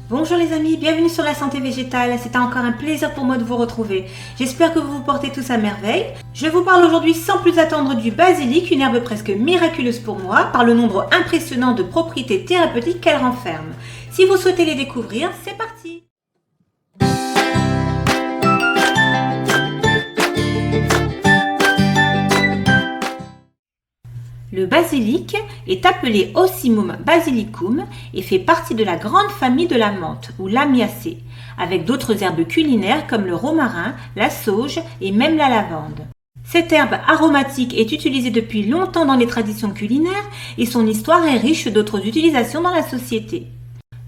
Bonjour les amis, bienvenue sur la santé végétale. C'est encore un plaisir pour moi de vous retrouver. J'espère que vous vous portez tous à merveille. Je vous parle aujourd'hui sans plus attendre du basilic, une herbe presque miraculeuse pour moi, par le nombre impressionnant de propriétés thérapeutiques qu'elle renferme. Si vous souhaitez les découvrir, c'est parti! Le basilic est appelé Ocimum basilicum et fait partie de la grande famille de la menthe ou Lamiacées, avec d'autres herbes culinaires comme le romarin, la sauge et même la lavande. Cette herbe aromatique est utilisée depuis longtemps dans les traditions culinaires et son histoire est riche d'autres utilisations dans la société.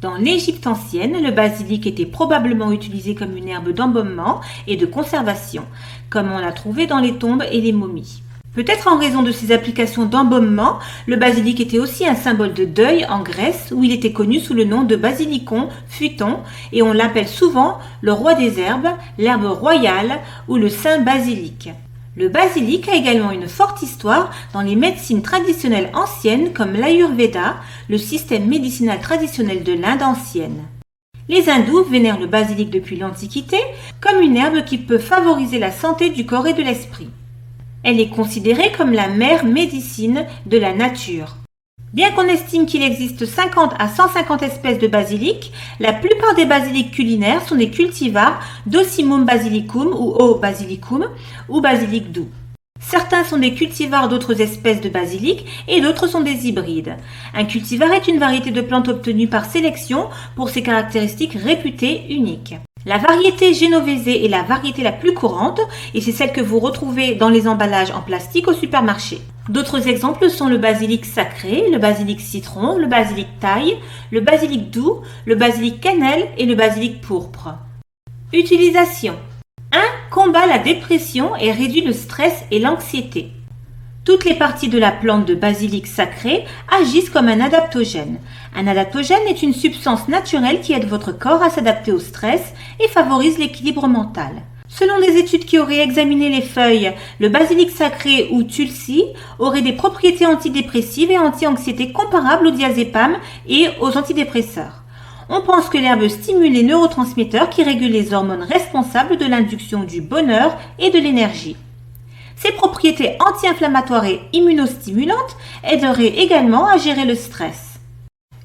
Dans l'Égypte ancienne, le basilic était probablement utilisé comme une herbe d'embaumement et de conservation, comme on l'a trouvé dans les tombes et les momies. Peut-être en raison de ses applications d'embaumement, le basilic était aussi un symbole de deuil en Grèce où il était connu sous le nom de basilicon futon et on l'appelle souvent le roi des herbes, l'herbe royale ou le saint basilic. Le basilic a également une forte histoire dans les médecines traditionnelles anciennes comme l'Ayurveda, le système médicinal traditionnel de l'Inde ancienne. Les hindous vénèrent le basilic depuis l'Antiquité comme une herbe qui peut favoriser la santé du corps et de l'esprit. Elle est considérée comme la mère médecine de la nature. Bien qu'on estime qu'il existe 50 à 150 espèces de basilic, la plupart des basilics culinaires sont des cultivars d'Ocimum basilicum ou O basilicum ou basilic doux. Certains sont des cultivars d'autres espèces de basilic et d'autres sont des hybrides. Un cultivar est une variété de plante obtenue par sélection pour ses caractéristiques réputées uniques. La variété génovésée est la variété la plus courante et c'est celle que vous retrouvez dans les emballages en plastique au supermarché. D'autres exemples sont le basilic sacré, le basilic citron, le basilic thaï, le basilic doux, le basilic cannelle et le basilic pourpre. Utilisation 1. Combat la dépression et réduit le stress et l'anxiété. Toutes les parties de la plante de basilic sacré agissent comme un adaptogène. Un adaptogène est une substance naturelle qui aide votre corps à s'adapter au stress et favorise l'équilibre mental. Selon des études qui auraient examiné les feuilles, le basilic sacré ou tulsi aurait des propriétés antidépressives et anti-anxiété comparables au diazépam et aux antidépresseurs. On pense que l'herbe stimule les neurotransmetteurs qui régulent les hormones responsables de l'induction du bonheur et de l'énergie. Ses propriétés anti-inflammatoires et immunostimulantes aideraient également à gérer le stress.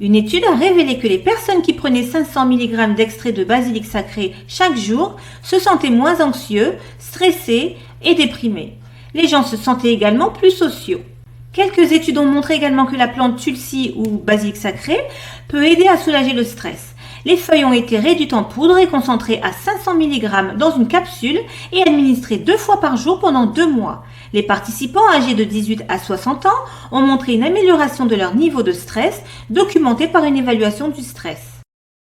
Une étude a révélé que les personnes qui prenaient 500 mg d'extrait de basilic sacré chaque jour se sentaient moins anxieux, stressés et déprimés. Les gens se sentaient également plus sociaux. Quelques études ont montré également que la plante tulsi ou basilic sacré peut aider à soulager le stress. Les feuilles ont été réduites en poudre et concentrées à 500 mg dans une capsule et administrées 2 fois par jour pendant 2 mois. Les participants âgés de 18 à 60 ans ont montré une amélioration de leur niveau de stress documentée par une évaluation du stress.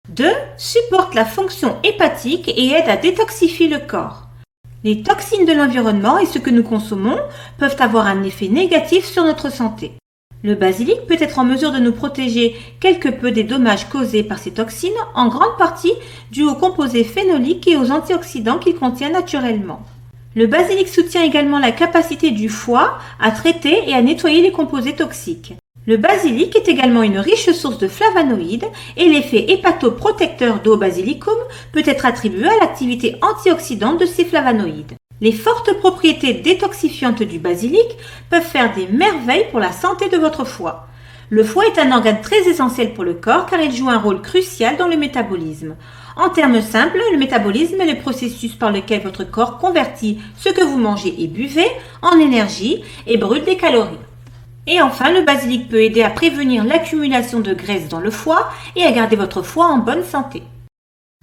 2. Supporte la fonction hépatique et aide à détoxifier le corps. Les toxines de l'environnement et ce que nous consommons peuvent avoir un effet négatif sur notre santé. Le basilic peut être en mesure de nous protéger quelque peu des dommages causés par ces toxines, en grande partie dus aux composés phénoliques et aux antioxydants qu'il contient naturellement. Le basilic soutient également la capacité du foie à traiter et à nettoyer les composés toxiques. Le basilic est également une riche source de flavonoïdes et l'effet hépatoprotecteur d'O basilicum peut être attribué à l'activité antioxydante de ces flavonoïdes. Les fortes propriétés détoxifiantes du basilic peuvent faire des merveilles pour la santé de votre foie. Le foie est un organe très essentiel pour le corps car il joue un rôle crucial dans le métabolisme. En termes simples, le métabolisme est le processus par lequel votre corps convertit ce que vous mangez et buvez en énergie et brûle des calories. Et enfin, le basilic peut aider à prévenir l'accumulation de graisse dans le foie et à garder votre foie en bonne santé.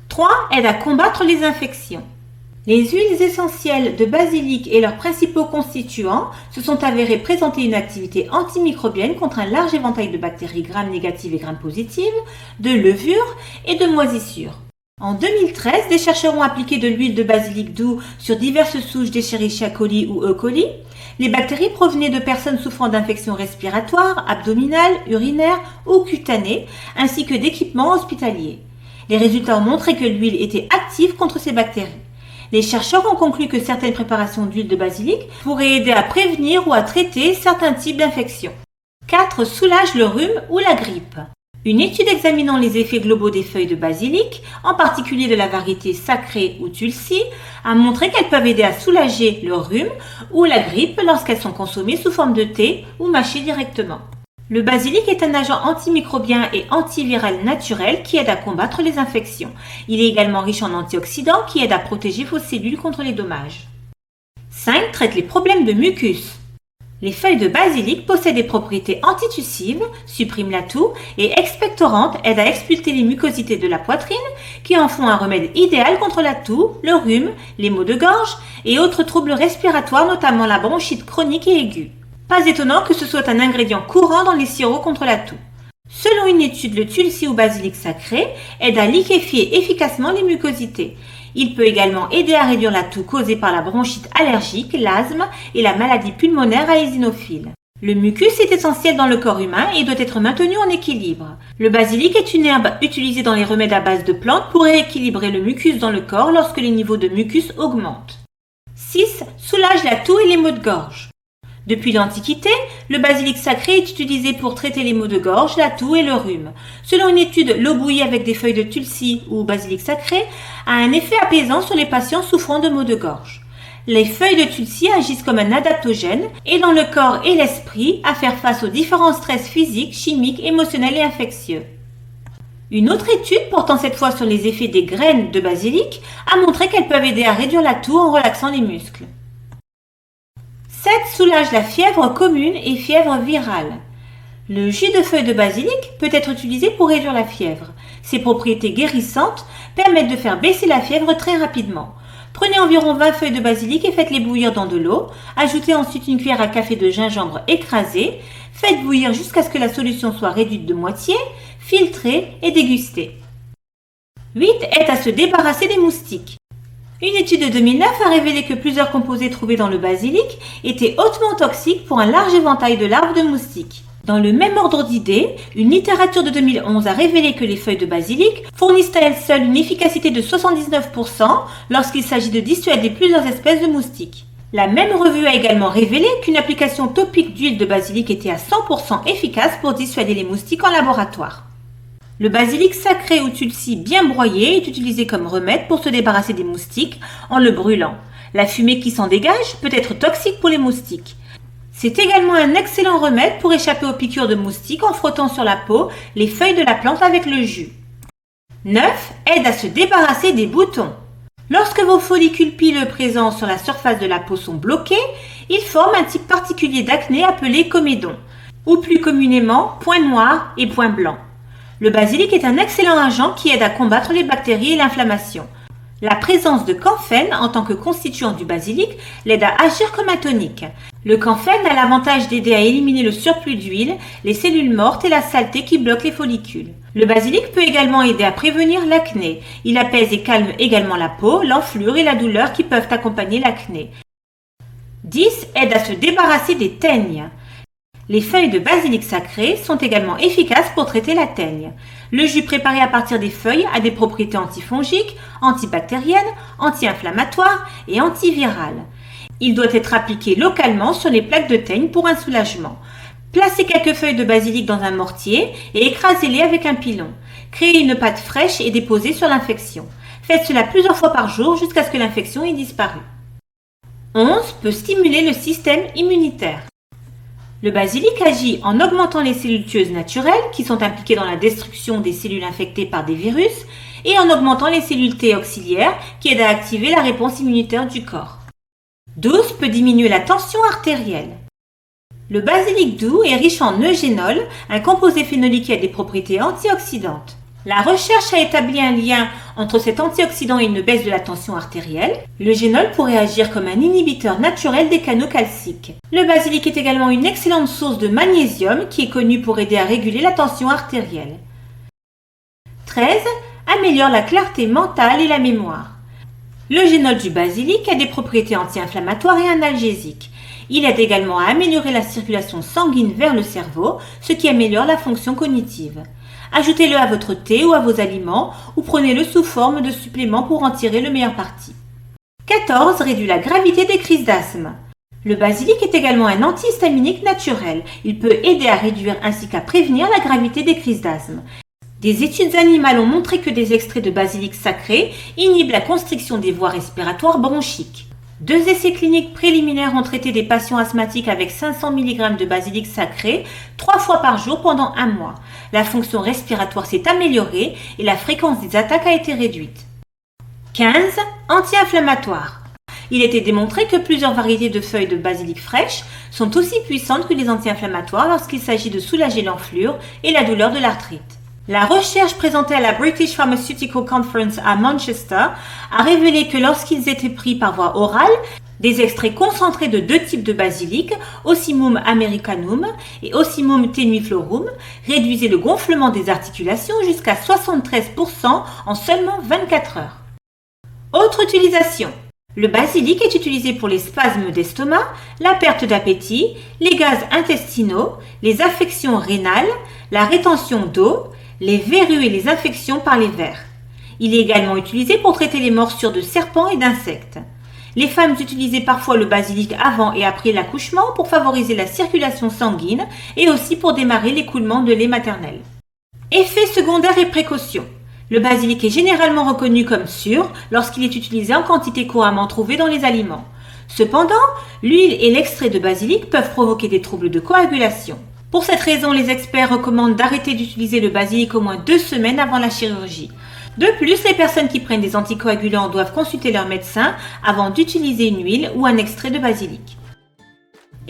3. Aide à combattre les infections. Les huiles essentielles de basilic et leurs principaux constituants se sont avérés présenter une activité antimicrobienne contre un large éventail de bactéries gram négatives et gram positives, de levures et de moisissures. En 2013, des chercheurs ont appliqué de l'huile de basilic doux sur diverses souches d'Escherichia coli ou E. coli. Les bactéries provenaient de personnes souffrant d'infections respiratoires, abdominales, urinaires ou cutanées, ainsi que d'équipements hospitaliers. Les résultats ont montré que l'huile était active contre ces bactéries. Les chercheurs ont conclu que certaines préparations d'huile de basilic pourraient aider à prévenir ou à traiter certains types d'infections. 4. Soulage le rhume ou la grippe. Une étude examinant les effets globaux des feuilles de basilic, en particulier de la variété sacrée ou tulsi, a montré qu'elles peuvent aider à soulager le rhume ou la grippe lorsqu'elles sont consommées sous forme de thé ou mâchées directement. Le basilic est un agent antimicrobien et antiviral naturel qui aide à combattre les infections. Il est également riche en antioxydants qui aident à protéger vos cellules contre les dommages. 5. Traite les problèmes de mucus. Les feuilles de basilic possèdent des propriétés antitussives, suppriment la toux et expectorantes aident à expulser les mucosités de la poitrine qui en font un remède idéal contre la toux, le rhume, les maux de gorge et autres troubles respiratoires, notamment la bronchite chronique et aiguë. Pas étonnant que ce soit un ingrédient courant dans les sirops contre la toux. Selon une étude, le tulsi ou basilic sacré aide à liquéfier efficacement les mucosités. Il peut également aider à réduire la toux causée par la bronchite allergique, l'asthme et la maladie pulmonaire à eosinophile. Le mucus est essentiel dans le corps humain et doit être maintenu en équilibre. Le basilic est une herbe utilisée dans les remèdes à base de plantes pour rééquilibrer le mucus dans le corps lorsque les niveaux de mucus augmentent. 6. Soulage la toux et les maux de gorge. Depuis l'Antiquité, le basilic sacré est utilisé pour traiter les maux de gorge, la toux et le rhume. Selon une étude, l'eau bouillie avec des feuilles de tulsi ou basilic sacré a un effet apaisant sur les patients souffrant de maux de gorge. Les feuilles de tulsi agissent comme un adaptogène, aidant le corps et l'esprit à faire face aux différents stress physiques, chimiques, émotionnels et infectieux. Une autre étude, portant cette fois sur les effets des graines de basilic, a montré qu'elles peuvent aider à réduire la toux en relaxant les muscles. 7. Soulage la fièvre commune et fièvre virale. Le jus de feuilles de basilic peut être utilisé pour réduire la fièvre. Ses propriétés guérissantes permettent de faire baisser la fièvre très rapidement. Prenez environ 20 feuilles de basilic et faites-les bouillir dans de l'eau. Ajoutez ensuite une cuillère à café de gingembre écrasé. Faites bouillir jusqu'à ce que la solution soit réduite de moitié. Filtrez et dégustez. 8. Aide à se débarrasser des moustiques. Une étude de 2009 a révélé que plusieurs composés trouvés dans le basilic étaient hautement toxiques pour un large éventail de larves de moustiques. Dans le même ordre d'idées, une littérature de 2011 a révélé que les feuilles de basilic fournissent à elles seules une efficacité de 79% lorsqu'il s'agit de dissuader plusieurs espèces de moustiques. La même revue a également révélé qu'une application topique d'huile de basilic était à 100% efficace pour dissuader les moustiques en laboratoire. Le basilic sacré ou tulsi bien broyé est utilisé comme remède pour se débarrasser des moustiques en le brûlant. La fumée qui s'en dégage peut être toxique pour les moustiques. C'est également un excellent remède pour échapper aux piqûres de moustiques en frottant sur la peau les feuilles de la plante avec le jus. 9. Aide à se débarrasser des boutons. Lorsque vos follicules pileux présents sur la surface de la peau sont bloqués, ils forment un type particulier d'acné appelé comédon, ou plus communément point noir et point blanc. Le basilic est un excellent agent qui aide à combattre les bactéries et l'inflammation. La présence de camphène en tant que constituant du basilic l'aide à agir comme un tonique. Le camphène a l'avantage d'aider à éliminer le surplus d'huile, les cellules mortes et la saleté qui bloquent les follicules. Le basilic peut également aider à prévenir l'acné. Il apaise et calme également la peau, l'enflure et la douleur qui peuvent accompagner l'acné. 10. Aide à se débarrasser des teignes. Les feuilles de basilic sacré sont également efficaces pour traiter la teigne. Le jus préparé à partir des feuilles a des propriétés antifongiques, antibactériennes, anti-inflammatoires et antivirales. Il doit être appliqué localement sur les plaques de teigne pour un soulagement. Placez quelques feuilles de basilic dans un mortier et écrasez-les avec un pilon. Créez une pâte fraîche et déposez sur l'infection. Faites cela plusieurs fois par jour jusqu'à ce que l'infection ait disparu. 11. Peut stimuler le système immunitaire. Le basilic agit en augmentant les cellules tueuses naturelles qui sont impliquées dans la destruction des cellules infectées par des virus et en augmentant les cellules T auxiliaires qui aident à activer la réponse immunitaire du corps. 12. Peut diminuer la tension artérielle. Le basilic doux est riche en eugénol, un composé phénolique qui a des propriétés antioxydantes. La recherche a établi un lien entre cet antioxydant et une baisse de la tension artérielle. L'eugénol pourrait agir comme un inhibiteur naturel des canaux calciques. Le basilic est également une excellente source de magnésium qui est connue pour aider à réguler la tension artérielle. 13. Améliore la clarté mentale et la mémoire. L'eugénol du basilic a des propriétés anti-inflammatoires et analgésiques. Il aide également à améliorer la circulation sanguine vers le cerveau, ce qui améliore la fonction cognitive. Ajoutez-le à votre thé ou à vos aliments ou prenez-le sous forme de supplément pour en tirer le meilleur parti. 14. Réduit la gravité des crises d'asthme. Le basilic est également un antihistaminique naturel. Il peut aider à réduire ainsi qu'à prévenir la gravité des crises d'asthme. Des études animales ont montré que des extraits de basilic sacré inhibent la constriction des voies respiratoires bronchiques. 2 essais cliniques préliminaires ont traité des patients asthmatiques avec 500 mg de basilic sacré 3 fois par jour pendant 1 mois. La fonction respiratoire s'est améliorée et la fréquence des attaques a été réduite. 15. Anti-inflammatoire. Il était démontré que plusieurs variétés de feuilles de basilic fraîches sont aussi puissantes que les anti-inflammatoires lorsqu'il s'agit de soulager l'enflure et la douleur de l'arthrite. La recherche présentée à la British Pharmaceutical Conference à Manchester a révélé que lorsqu'ils étaient pris par voie orale, des extraits concentrés de 2 types de basilic, Ocimum americanum et Ocimum tenuiflorum, réduisaient le gonflement des articulations jusqu'à 73% en seulement 24 heures. Autre utilisation. Le basilic est utilisé pour les spasmes d'estomac, la perte d'appétit, les gaz intestinaux, les affections rénales, la rétention d'eau, les verrues et les infections par les vers. Il est également utilisé pour traiter les morsures de serpents et d'insectes. Les femmes utilisaient parfois le basilic avant et après l'accouchement pour favoriser la circulation sanguine et aussi pour démarrer l'écoulement de lait maternel. Effets secondaires et précautions. Le basilic est généralement reconnu comme sûr lorsqu'il est utilisé en quantité couramment trouvée dans les aliments. Cependant, l'huile et l'extrait de basilic peuvent provoquer des troubles de coagulation. Pour cette raison, les experts recommandent d'arrêter d'utiliser le basilic au moins 2 semaines avant la chirurgie. De plus, les personnes qui prennent des anticoagulants doivent consulter leur médecin avant d'utiliser une huile ou un extrait de basilic.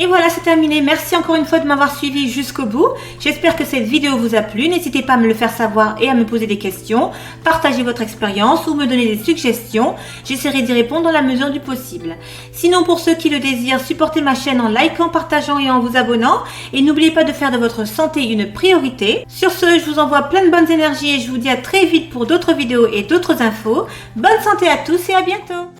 Et voilà, c'est terminé. Merci encore une fois de m'avoir suivi jusqu'au bout. J'espère que cette vidéo vous a plu. N'hésitez pas à me le faire savoir et à me poser des questions. Partagez votre expérience ou me donner des suggestions. J'essaierai d'y répondre dans la mesure du possible. Sinon, pour ceux qui le désirent, supportez ma chaîne en likant, partageant et en vous abonnant. Et n'oubliez pas de faire de votre santé une priorité. Sur ce, je vous envoie plein de bonnes énergies et je vous dis à très vite pour d'autres vidéos et d'autres infos. Bonne santé à tous et à bientôt!